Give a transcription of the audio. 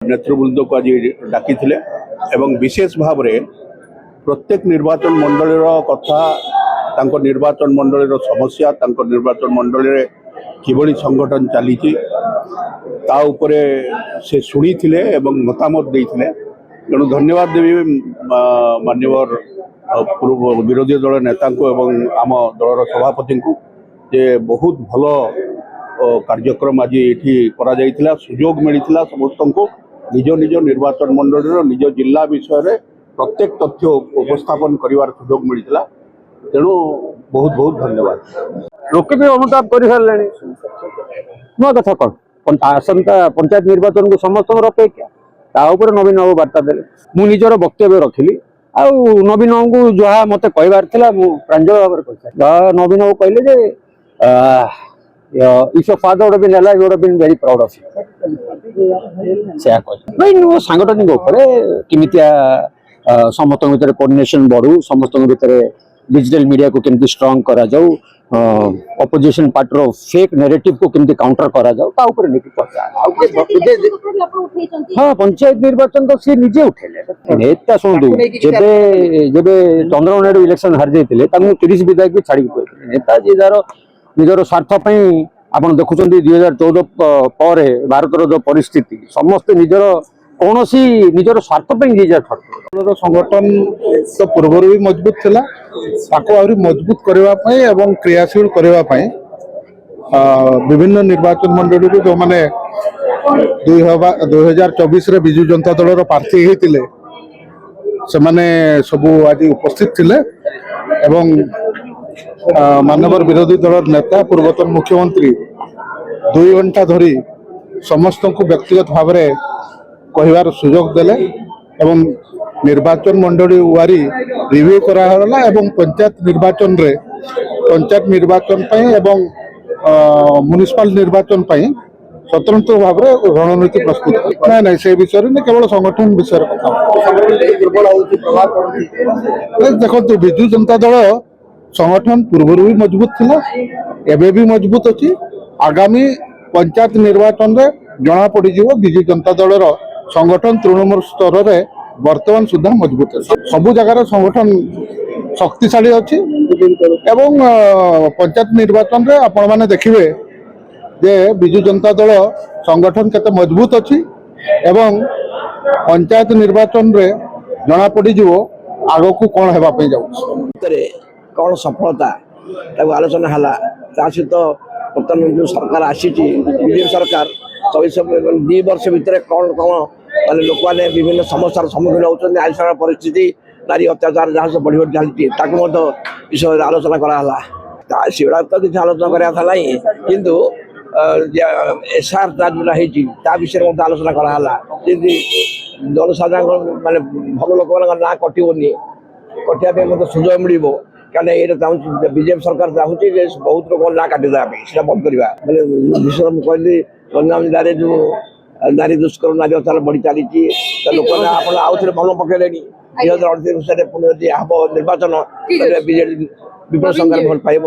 नेतृवृंद को आज डाकी विशेष भाव में प्रत्येक निर्वाचन मंडल कथा तांको निर्वाचन मंडल समस्या तांको निर्वाचन मंडल किभली संगठन चली से शुणी मतामत देते तेणु धन्यवाद देवी माननीय पूर्व विरोधी दल नेता को एवं आम दलर सभापति को जे बहुत भल कार्यक्रम आज ये सुजोग मिलता समस्त को निज निज निर्वाचन मंडल निज जिला विषय प्रत्येक तथ्य उपस्थापन कर सुजोग मिलता तेणु बहुत बहुत धन्यवाद। लोके भी अनुताप कर नुआ कथा कौन आसंता पंचायत निर्वाचन को समस्त अपेक्षा नवीन बाबू वार्ता देले मु निजर वक्तव्य रखिली आउ नवीन बाबू को जहाँ मत कहबार था प्रांजल भाव में नवीन बाबू कहले जे if your father would have been alive, you would have been very proud of you। नहीं सांगठनिक किमितिया समस्त भीतर कोऑर्डिनेशन बढ़ू समस्त भीतर डिजिटल मीडिया को केमती स्ट्रांग करा जाऊ ऑपोजिशन पार्टी फेक नैरेटिव को केमती काउंटर करा जाऊ ता ऊपर नीति हाँ पंचायत निर्वाचन तो सी निजे उठेले नेता शुणु जेबे जेबे चंद्रबाबू नायडू इलेक्शन हार जाइतिले ताकू 30 विधायक भी छाड़ी कहते नेता जी जारो निजर स्वार्थ आप देखुं 2014 पर भारतर जो परिस्थिति समस्त निजर कौन सी निजर स्वार्थ संगठन तो पूर्व भी मजबूत थिला आहरी मजबूत करने एवं क्रियाशील करने विभिन्न निर्वाचन मंडल जो मैंने 2024 विजु जनता दल प्रार्थी होते से माने सबू आज उपस्थित थिले एवं माननीय विरोधी दल नेता पूर्वतन मुख्यमंत्री 2 घंटा धरी समस्त को व्यक्तिगत भाव में कहबार सुजोग देले एवं निर्वाचन मंडली वारी रिव्यू कराला एवं पंचायत निर्वाचन एवं म्युनिसिपल निर्वाचन स्वतंत्र भाव में रणनीति प्रस्तुत ना से विषय नहीं केवल संगठन विषय देखो विजु जनता दल संगठन पूर्व भी मजबूत थिला एबे भी मजबूत अच्छी आगामी पंचायत निर्वाचन में जना पड़ विजु जनता दल संगठन तृणमूल स्तर में वर्तमान सुधा मजबूत है सबू जगार संगठन शक्तिशाली अच्छी एवं पंचायत निर्वाचन में आपण मैंने देखिए जे विजु जनता दल संगठन केते मजबूत अच्छी एवं पंचायत निर्वाचन में जना पड़ आग को कौन होगापी जाऊँ कौन सफलता आलोचना है सहित बर्तमान जो सरकार आसी बीजेपी सरकार 2 वर्ष भितर कौन कौन माने लोक मैंने विभिन्न समस्यार सम्मुखीन होती आईन परिस्थिति नारी अत्याचार जहाँ सब बढ़ी बढ़ी चलती विषय आलोचना कराला सेगुड़ा तो किसी आलोचना कराला किंतु एसआर जोटा विषय आलोचना कराला जनसाधारण माने भल लोक ना कटोनी कटिया सुजोग मिल क्या ये चाहूँ बीजेपी सरकार चाहूँगी बहुत लोग ना काटिदा बंद करवा विषय मुझे कहली गंजाम जिले जो नारी दुष्कर्म नारी अत्याचार बढ़ी चली लोक आउ थे भल पकड़े 2038 पुनः हम निर्वाचन विजेपी विपुल संख्यार भल पाइब।